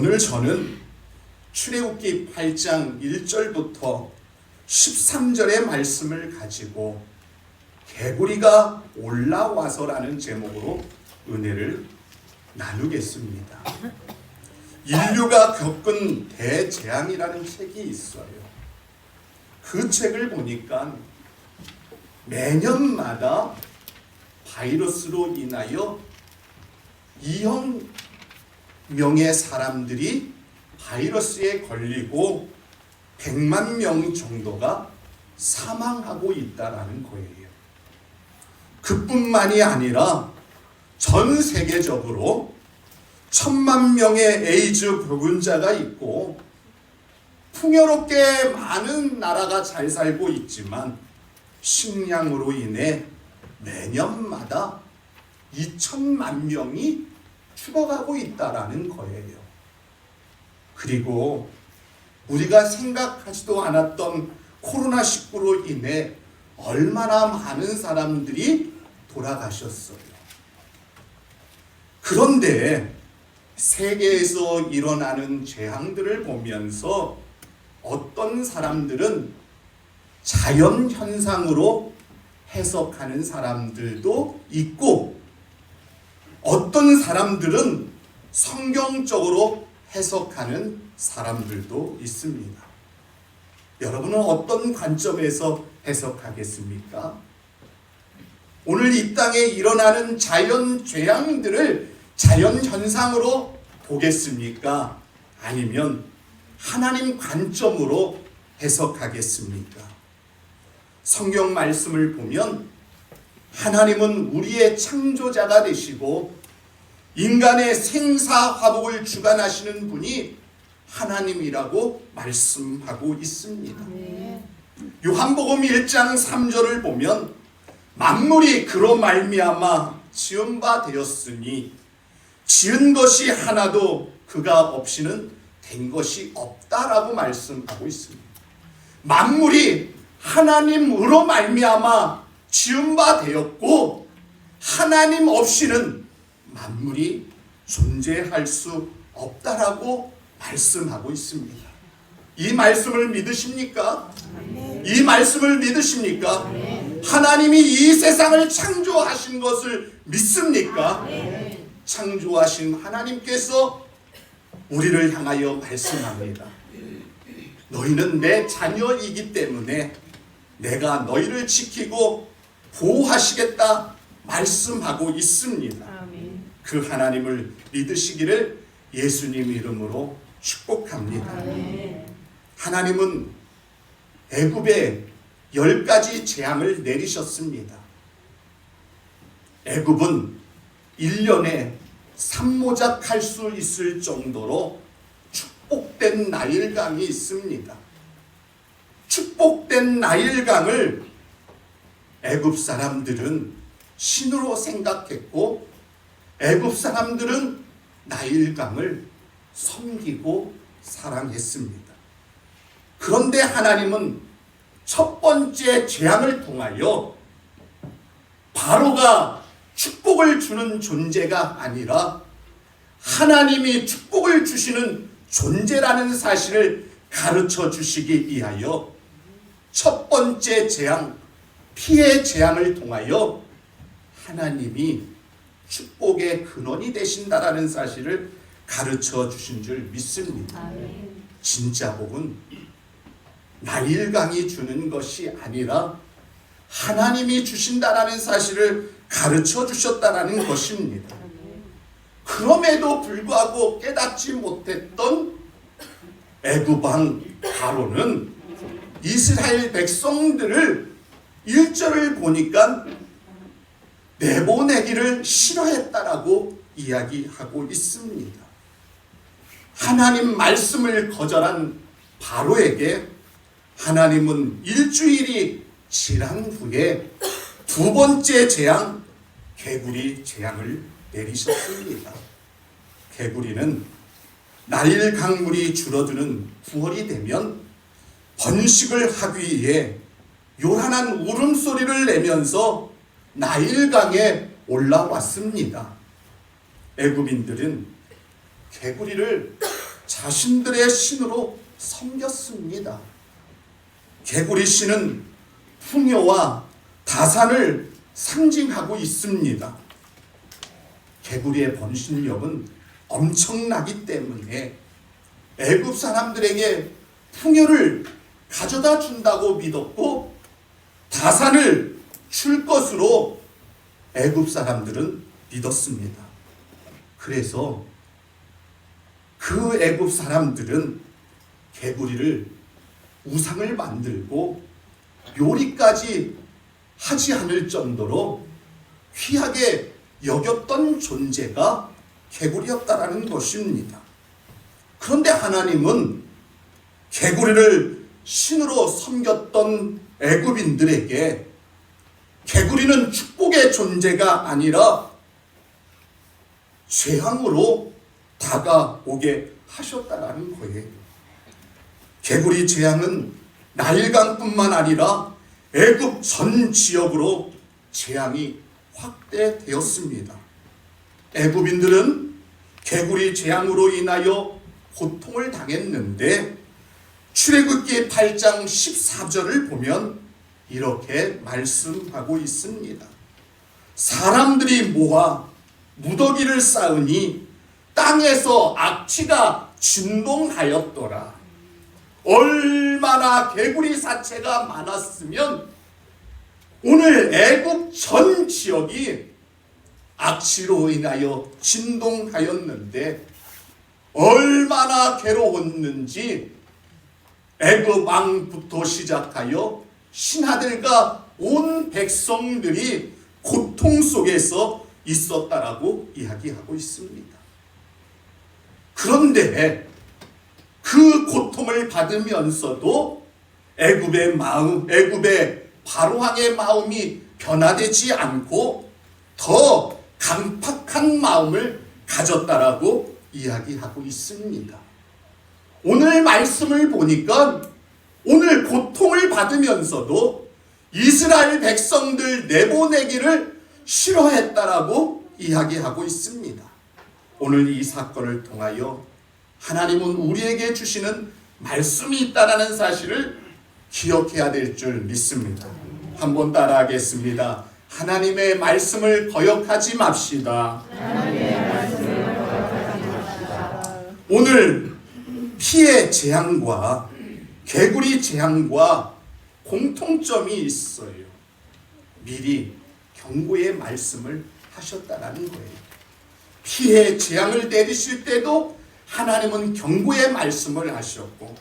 오늘 저는 출애굽기 8장 1절부터 13절의 말씀을 가지고 개구리가 올라와서라는 제목으로 은혜를 나누겠습니다. 인류가 겪은 대재앙이라는 책이 있어요. 그 책을 보니까 매년마다 바이러스로 인하여 2억 명의 사람들이 바이러스에 걸리고 100만 명 정도가 사망하고 있다는 거예요. 그뿐만이 아니라 전 세계적으로 1000만 명의 에이즈 보균자가 있고 풍요롭게 많은 나라가 잘 살고 있지만 식량으로 인해 매년마다 2000만 명이 죽어가고 있다라는 거예요. 그리고 우리가 생각하지도 않았던 코로나19로 인해 얼마나 많은 사람들이 돌아가셨어요. 그런데 세계에서 일어나는 재앙들을 보면서 어떤 사람들은 자연현상으로 해석하는 사람들도 있고 어떤 사람들은 성경적으로 해석하는 사람들도 있습니다. 여러분은 어떤 관점에서 해석하겠습니까? 오늘 이 땅에 일어나는 자연 재앙들을 자연 현상으로 보겠습니까? 아니면 하나님 관점으로 해석하겠습니까? 성경 말씀을 보면 하나님은 우리의 창조자가 되시고 인간의 생사화복을 주관하시는 분이 하나님이라고 말씀하고 있습니다. 요한복음 1장 3절을 보면 만물이 그로 말미암아 지은 바 되었으니 지은 것이 하나도 그가 없이는 된 것이 없다라고 말씀하고 있습니다. 만물이 하나님으로 말미암아 지은 바 되었고 하나님 없이는 만물이 존재할 수 없다라고 말씀하고 있습니다. 이 말씀을 믿으십니까? 이 말씀을 믿으십니까? 하나님이 이 세상을 창조하신 것을 믿습니까? 창조하신 하나님께서 우리를 향하여 말씀합니다. 너희는 내 자녀이기 때문에 내가 너희를 지키고 보호하시겠다 말씀하고 있습니다. 그 하나님을 믿으시기를 예수님 이름으로 축복합니다. 하나님은 애굽에 10가지 재앙을 내리셨습니다. 애굽은 1년에 산모작할 수 있을 정도로 축복된 나일강이 있습니다. 축복된 나일강을 애굽 사람들은 신으로 생각했고 애굽 사람들은 나일강을 섬기고 사랑했습니다. 그런데 하나님은 첫 번째 재앙을 통하여 바로가 축복을 주는 존재가 아니라 하나님이 축복을 주시는 존재라는 사실을 가르쳐 주시기 위하여 첫 번째 재앙, 피해 재앙을 통하여 하나님이 축복의 근원이 되신다라는 사실을 가르쳐 주신 줄 믿습니다. 진짜 복은 나일강이 주는 것이 아니라 하나님이 주신다라는 사실을 가르쳐 주셨다라는 것입니다. 그럼에도 불구하고 깨닫지 못했던 애굽 왕 바로는 이스라엘 백성들을 1절을 보니까 내보내기를 싫어했다라고 이야기하고 있습니다. 하나님 말씀을 거절한 바로에게 하나님은 일주일이 지난 후에 두 번째 재앙, 개구리 재앙을 내리셨습니다. 개구리는 나일 강물이 줄어드는 9월이 되면 번식을 하기 위해 요란한 울음소리를 내면서 나일강에 올라왔습니다. 애굽인들은 개구리를 자신들의 신으로 섬겼습니다. 개구리 신은 풍요와 다산을 상징하고 있습니다. 개구리의 번식력은 엄청나기 때문에 애굽 사람들에게 풍요를 가져다 준다고 믿었고 다산을 줄 것으로 애굽 사람들은 믿었습니다. 그래서 그 애굽 사람들은 개구리를 우상을 만들고 요리까지 하지 않을 정도로 귀하게 여겼던 존재가 개구리였다라는 것입니다. 그런데 하나님은 개구리를 신으로 섬겼던 애굽인들에게 개구리는 축복의 존재가 아니라 재앙으로 다가오게 하셨다라는 거예요. 개구리 재앙은 나일강뿐만 아니라 애굽 전 지역으로 재앙이 확대되었습니다. 애굽인들은 개구리 재앙으로 인하여 고통을 당했는데 출애굽기 8장 14절을 보면 이렇게 말씀하고 있습니다. 사람들이 모아 무더기를 쌓으니 땅에서 악취가 진동하였더라. 얼마나 개구리 사체가 많았으면 오늘 애굽 전 지역이 악취로 인하여 진동하였는데 얼마나 괴로웠는지 애굽 왕부터 시작하여 신하들과 온 백성들이 고통 속에서 있었다라고 이야기하고 있습니다. 그런데 그 고통을 받으면서도 애굽의 마음, 애굽의 바로왕의 마음이 변화되지 않고 더 강팍한 마음을 가졌다라고 이야기하고 있습니다. 오늘 말씀을 보니까 오늘 고통을 받으면서도 이스라엘 백성들 내보내기를 싫어했다라고 이야기하고 있습니다. 오늘 이 사건을 통하여 하나님은 우리에게 주시는 말씀이 있다라는 사실을 기억해야 될 줄 믿습니다. 한번 따라하겠습니다. 하나님의 말씀을 거역하지 맙시다. 오늘 피해 재앙과 개구리 재앙과 공통점이 있어요. 미리 경고의 말씀을 하셨다라는 거예요. 피해 재앙을 내리실 때도 하나님은 경고의 말씀을 하셨고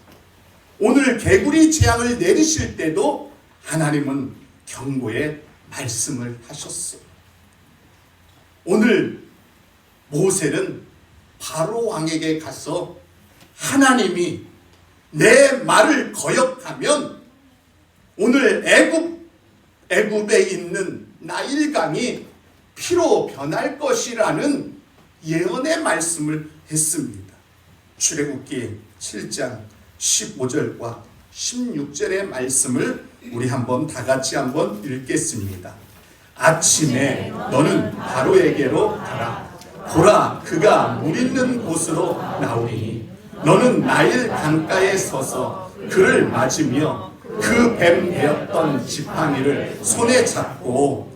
오늘 개구리 재앙을 내리실 때도 하나님은 경고의 말씀을 하셨어요. 오늘 모세는 바로 왕에게 가서 하나님이 내 말을 거역하면 오늘 애굽에 있는 나일강이 피로 변할 것이라는 예언의 말씀을 했습니다. 출애굽기 7장 15절과 16절의 말씀을 우리 한번 다 같이 한번 읽겠습니다. 아침에 너는 바로에게로 가라. 보라, 그가 물 있는 곳으로 나오리니 너는 나일 강가에 서서 그를 맞으며 그 뱀 되었던 지팡이를 손에 잡고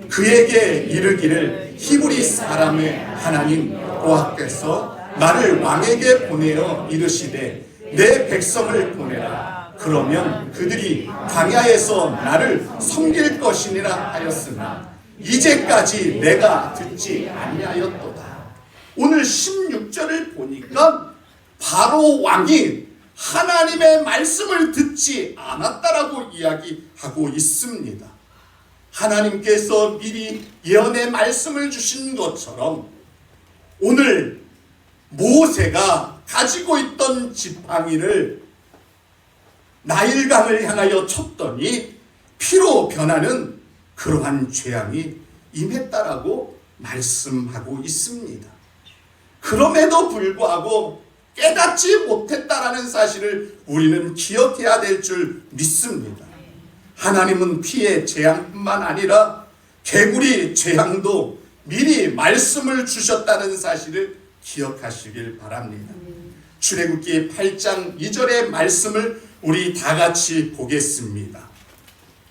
그에게 이르기를 히브리 사람의 하나님 여호와께서 나를 왕에게 보내어 이르시되 내 백성을 보내라. 그러면 그들이 광야에서 나를 섬길 것이니라 하였으나 이제까지 내가 듣지 아니하였도다. 오늘 16절을 보니까 바로 왕이 하나님의 말씀을 듣지 않았다라고 이야기하고 있습니다. 하나님께서 미리 예언의 말씀을 주신 것처럼 오늘 모세가 가지고 있던 지팡이를 나일강을 향하여 쳤더니 피로 변하는 그러한 재앙이 임했다라고 말씀하고 있습니다. 그럼에도 불구하고 깨닫지 못했다라는 사실을 우리는 기억해야 될 줄 믿습니다. 하나님은 피해 재앙뿐만 아니라 개구리 재앙도 미리 말씀을 주셨다는 사실을 기억하시길 바랍니다. 출애굽기 8장 2절의 말씀을 우리 다 같이 보겠습니다.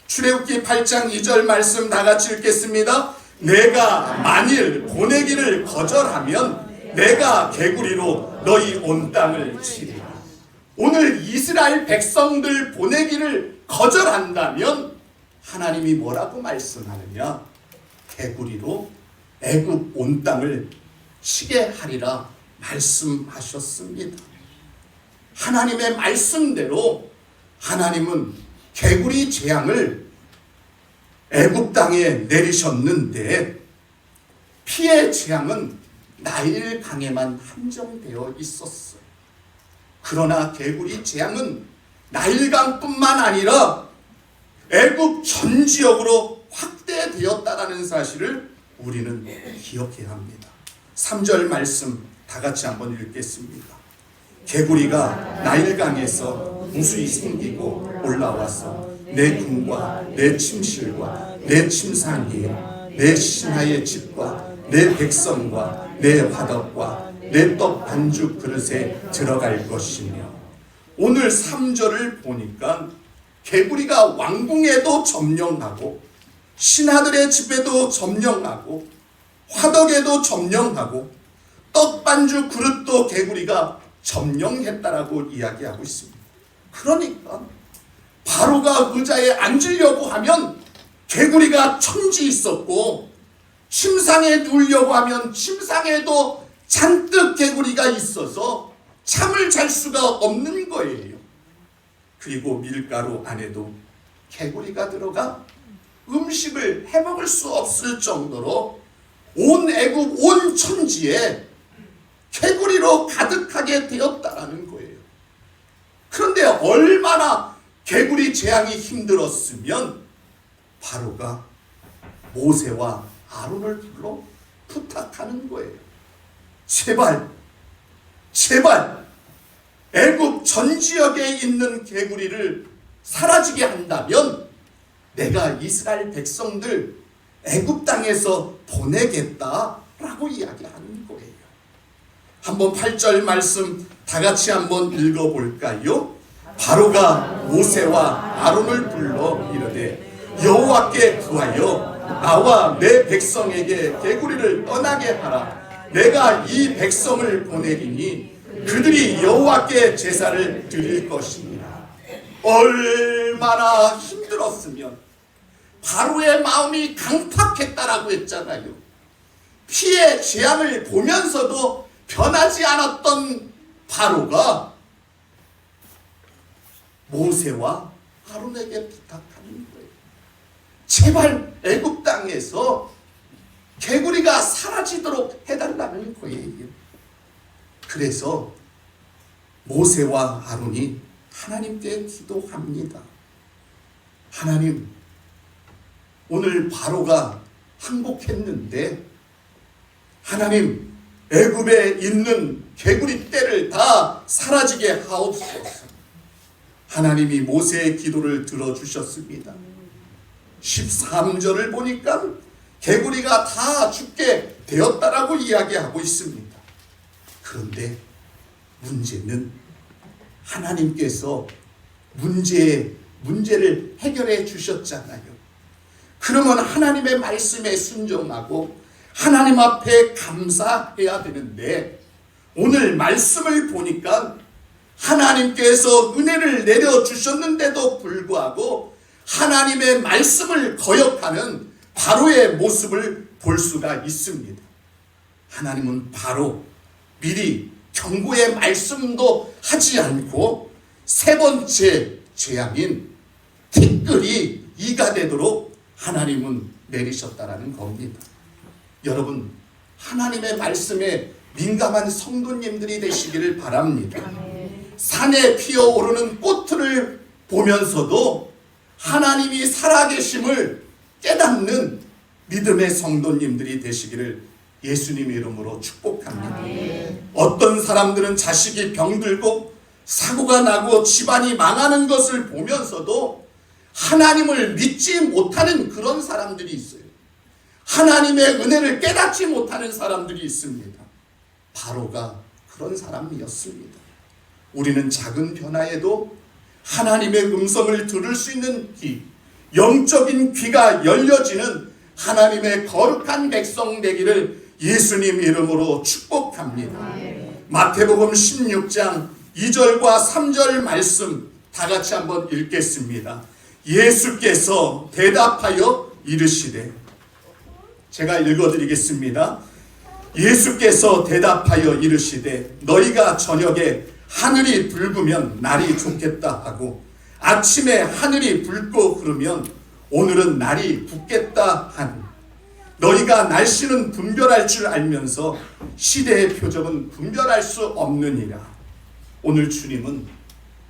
출애굽기 8장 2절 말씀 다 같이 읽겠습니다. 내가 만일 보내기를 거절하면 내가 개구리로 너희 온 땅을 치리라. 오늘 이스라엘 백성들 보내기를 거절한다면 하나님이 뭐라고 말씀하느냐? 개구리로 애굽 온 땅을 치게 하리라 말씀하셨습니다. 하나님의 말씀대로 하나님은 개구리 재앙을 애굽 땅에 내리셨는데 피해 재앙은 나일 강에만 한정되어 있었어요. 그러나 개구리 재앙은 나일강뿐만 아니라 애굽 전 지역으로 확대되었다는 사실을 우리는 기억해야 합니다. 3절 말씀 다 같이 한번 읽겠습니다. 개구리가 나일강에서 무수히 생기고 올라와서 내 궁과 내 침실과 내 침상에 내 신하의 집과 내 백성과 내 화덕과 내 떡 반죽 그릇에 들어갈 것이며. 오늘 3절을 보니까 개구리가 왕궁에도 점령하고 신하들의 집에도 점령하고 화덕에도 점령하고 떡 반죽 그릇도 개구리가 점령했다라고 이야기하고 있습니다. 그러니까 바로가 의자에 앉으려고 하면 개구리가 천지 있었고, 침상에 누우려고 하면 침상에도 잔뜩 개구리가 있어서 잠을 잘 수가 없는 거예요. 그리고 밀가루 안에도 개구리가 들어가 음식을 해먹을 수 없을 정도로 온 애굽 온 천지에 개구리로 가득하게 되었다라는 거예요. 그런데 얼마나 개구리 재앙이 힘들었으면 바로가 모세와 아론을 불러 부탁하는 거예요. 제발 애굽 전 지역에 있는 개구리를 사라지게 한다면 내가 이스라엘 백성들 애굽 땅에서 보내겠다라고 이야기하는 거예요. 한번 8절 말씀 다 같이 한번 읽어볼까요? 바로가 모세와 아론을 불러 이르되 여호와께 구하여 나와 내 백성에게 개구리를 떠나게 하라. 내가 이 백성을 보내리니 그들이 여호와께 제사를 드릴 것이니라. 얼마나 힘들었으면 바로의 마음이 강팍했다라고 했잖아요. 피해 재앙을 보면서도 변하지 않았던 바로가 모세와 아론에게 부탁하는 거예요. 제발 애굽 땅에서 개구리가 사라지도록 해달라는 거예요. 그래서 모세와 아론이 하나님께 기도합니다. 하나님, 오늘 바로가 항복했는데 하나님, 애굽에 있는 개구리 떼를 다 사라지게 하옵소서. 하나님이 모세의 기도를 들어주셨습니다. 13절을 보니까 개구리가 다 죽게 되었다라고 이야기하고 있습니다. 그런데 문제는 하나님께서 문제를 해결해 주셨잖아요. 그러면 하나님의 말씀에 순종하고 하나님 앞에 감사해야 되는데, 오늘 말씀을 보니까 하나님께서 은혜를 내려주셨는데도 불구하고 하나님의 말씀을 거역하는 바로의 모습을 볼 수가 있습니다. 하나님은 바로 미리 경고의 말씀도 하지 않고 세 번째 재앙인 티끌이 이가 되도록 하나님은 내리셨다라는 겁니다. 여러분, 하나님의 말씀에 민감한 성도님들이 되시기를 바랍니다. 산에 피어오르는 꽃을 보면서도 하나님이 살아계심을 깨닫는 믿음의 성도님들이 되시기를 예수님의 이름으로 축복합니다. 어떤 사람들은 자식이 병들고 사고가 나고 집안이 망하는 것을 보면서도 하나님을 믿지 못하는 그런 사람들이 있어요. 하나님의 은혜를 깨닫지 못하는 사람들이 있습니다. 바로가 그런 사람이었습니다. 우리는 작은 변화에도 하나님의 음성을 들을 수 있는 귀, 영적인 귀가 열려지는 하나님의 거룩한 백성 되기를 예수님 이름으로 축복합니다. 마태복음 16장 2절과 3절 말씀 다 같이 한번 읽겠습니다. 예수께서 대답하여 이르시되, 제가 읽어드리겠습니다. 예수께서 대답하여 이르시되 너희가 저녁에 하늘이 붉으면 날이 좋겠다 하고 아침에 하늘이 붉고 흐르면 오늘은 날이 붓겠다 하니 너희가 날씨는 분별할 줄 알면서 시대의 표적은 분별할 수 없느니라. 오늘 주님은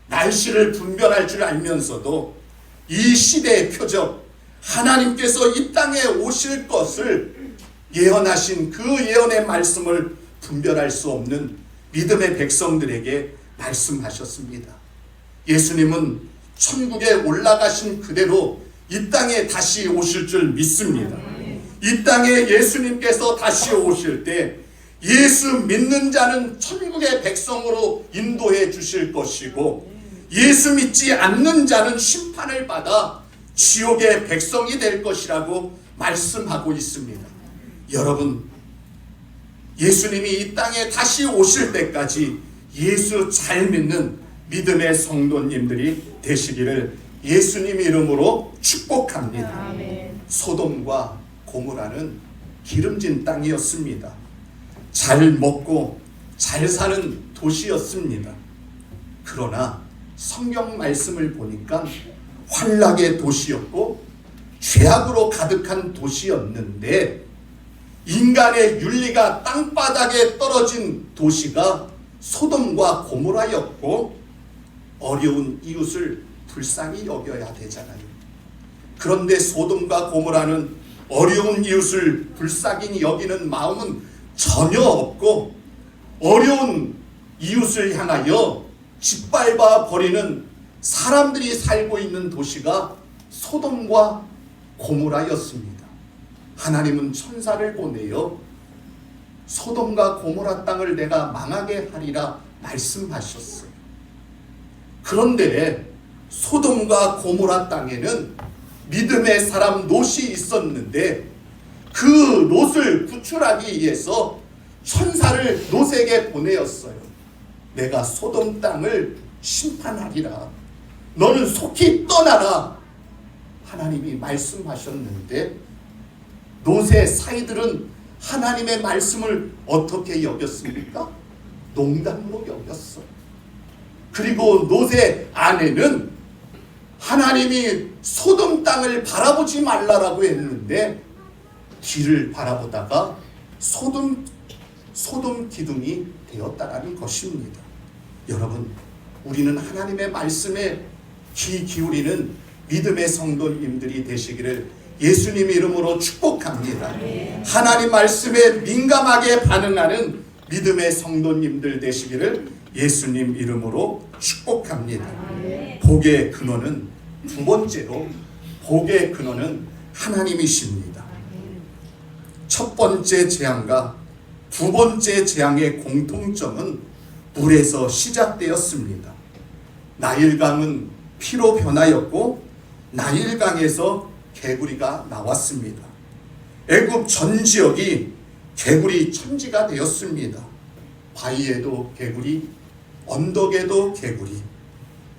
날씨를 분별할 줄 알면서도 이 시대의 표적, 하나님께서 이 땅에 오실 것을 예언하신 그 예언의 말씀을 분별할 수 없는 믿음의 백성들에게 말씀하셨습니다. 예수님은 천국에 올라가신 그대로 이 땅에 다시 오실 줄 믿습니다. 이 땅에 예수님께서 다시 오실 때 예수 믿는 자는 천국의 백성으로 인도해 주실 것이고, 예수 믿지 않는 자는 심판을 받아 지옥의 백성이 될 것이라고 말씀하고 있습니다. 여러분, 예수님이 이 땅에 다시 오실 때까지 예수 잘 믿는 믿음의 성도님들이 되시기를 예수님 이름으로 축복합니다. 소돔과 고모라는 기름진 땅이었습니다. 잘 먹고 잘 사는 도시였습니다. 그러나 성경 말씀을 보니까 환락의 도시였고 죄악으로 가득한 도시였는데, 인간의 윤리가 땅바닥에 떨어진 도시가 소돔과 고모라였고, 어려운 이웃을 불쌍히 여겨야 되잖아요. 그런데 소돔과 고모라는 어려운 이웃을 불쌍히 여기는 마음은 전혀 없고, 어려운 이웃을 향하여 짓밟아 버리는 사람들이 살고 있는 도시가 소돔과 고모라였습니다. 하나님은 천사를 보내어 소돔과 고모라 땅을 내가 망하게 하리라 말씀하셨어요. 그런데 소돔과 고모라 땅에는 믿음의 사람 롯이 있었는데, 그 롯을 구출하기 위해서 천사를 롯에게 보내었어요. 내가 소돔 땅을 심판하리라. 너는 속히 떠나라. 하나님이 말씀하셨는데, 롯의 사이들은 하나님의 말씀을 어떻게 여겼습니까? 농담으로 여겼어. 그리고 롯의 아내는 하나님이 소돔 땅을 바라보지 말라라고 했는데 뒤를 바라보다가 소돔 기둥이 되었다라는 것입니다. 여러분, 우리는 하나님의 말씀에 귀 기울이는 믿음의 성도님들이 되시기를 예수님 이름으로 축복합니다. 하나님 말씀에 민감하게 반응하는 믿음의 성도님들 되시기를 예수님 이름으로 축복합니다. 복의 근원은 두 번째로, 복의 근원은 하나님이십니다. 첫 번째 재앙과 두 번째 재앙의 공통점은 물에서 시작되었습니다. 나일강은 피로 변하였고 나일강에서 개구리가 나왔습니다. 애굽 전 지역이 개구리 천지가 되었습니다. 바위에도 개구리, 언덕에도 개구리.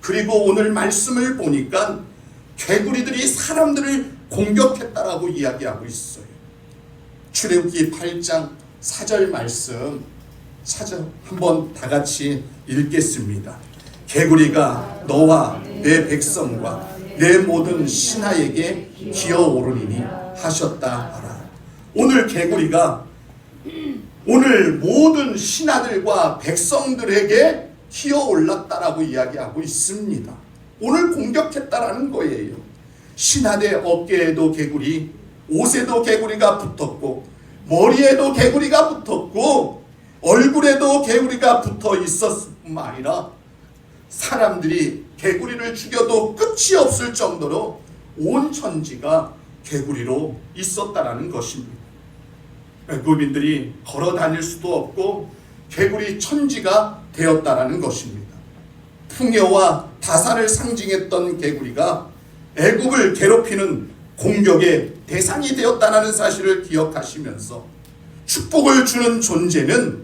그리고 오늘 말씀을 보니까 개구리들이 사람들을 공격했다라고 이야기하고 있어요. 출애굽기 8장 4절 말씀 한번 다 같이 읽겠습니다. 개구리가 너와 내 백성과 내 모든 신하에게 기어오르리니 하셨다 하라. 오늘 개구리가 오늘 모든 신하들과 백성들에게 기어올랐다라고 이야기하고 있습니다. 오늘 공격했다라는 거예요. 신하의 어깨에도 개구리, 옷에도 개구리가 붙었고, 머리에도 개구리가 붙었고, 얼굴에도 개구리가 붙어 있었을 뿐만 아니라 사람들이 개구리를 죽여도 끝이 없을 정도로 온 천지가 개구리로 있었다라는 것입니다. 애굽인들이 걸어 다닐 수도 없고 개구리 천지가 되었다라는 것입니다. 풍요와 다산을 상징했던 개구리가 애굽을 괴롭히는 공격의 대상이 되었다는 사실을 기억하시면서 축복을 주는 존재는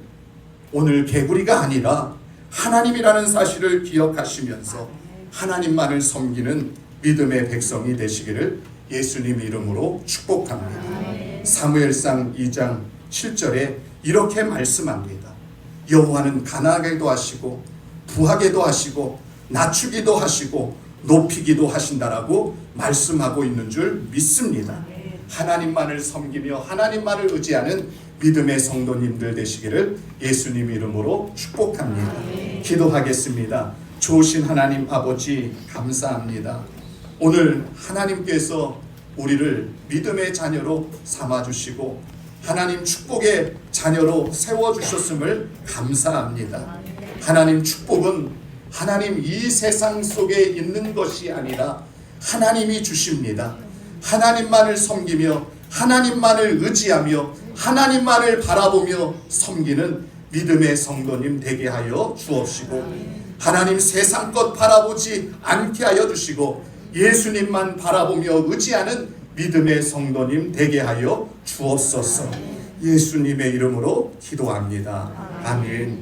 오늘 개구리가 아니라 하나님이라는 사실을 기억하시면서 하나님만을 섬기는 믿음의 백성이 되시기를 예수님 이름으로 축복합니다. 사무엘상 2장 7절에 이렇게 말씀합니다. 여호와는 가난하게도 하시고 부하게도 하시고 낮추기도 하시고 높이기도 하신다라고 말씀하고 있는 줄 믿습니다. 하나님만을 섬기며 하나님만을 의지하는 믿음의 성도님들 되시기를 예수님 이름으로 축복합니다. 기도하겠습니다. 좋으신 하나님 아버지 감사합니다. 오늘 하나님께서 우리를 믿음의 자녀로 삼아주시고 하나님 축복의 자녀로 세워주셨음을 감사합니다. 하나님 축복은 하나님 이 세상 속에 있는 것이 아니라 하나님이 주십니다. 하나님만을 섬기며 하나님만을 의지하며 하나님만을 바라보며 섬기는 믿음의 성도님 되게 하여 주옵시고 하나님 세상 것 바라보지 않게 하여 주시고 예수님만 바라보며 의지하는 믿음의 성도님 되게 하여 주옵소서. 예수님의 이름으로 기도합니다. 아멘.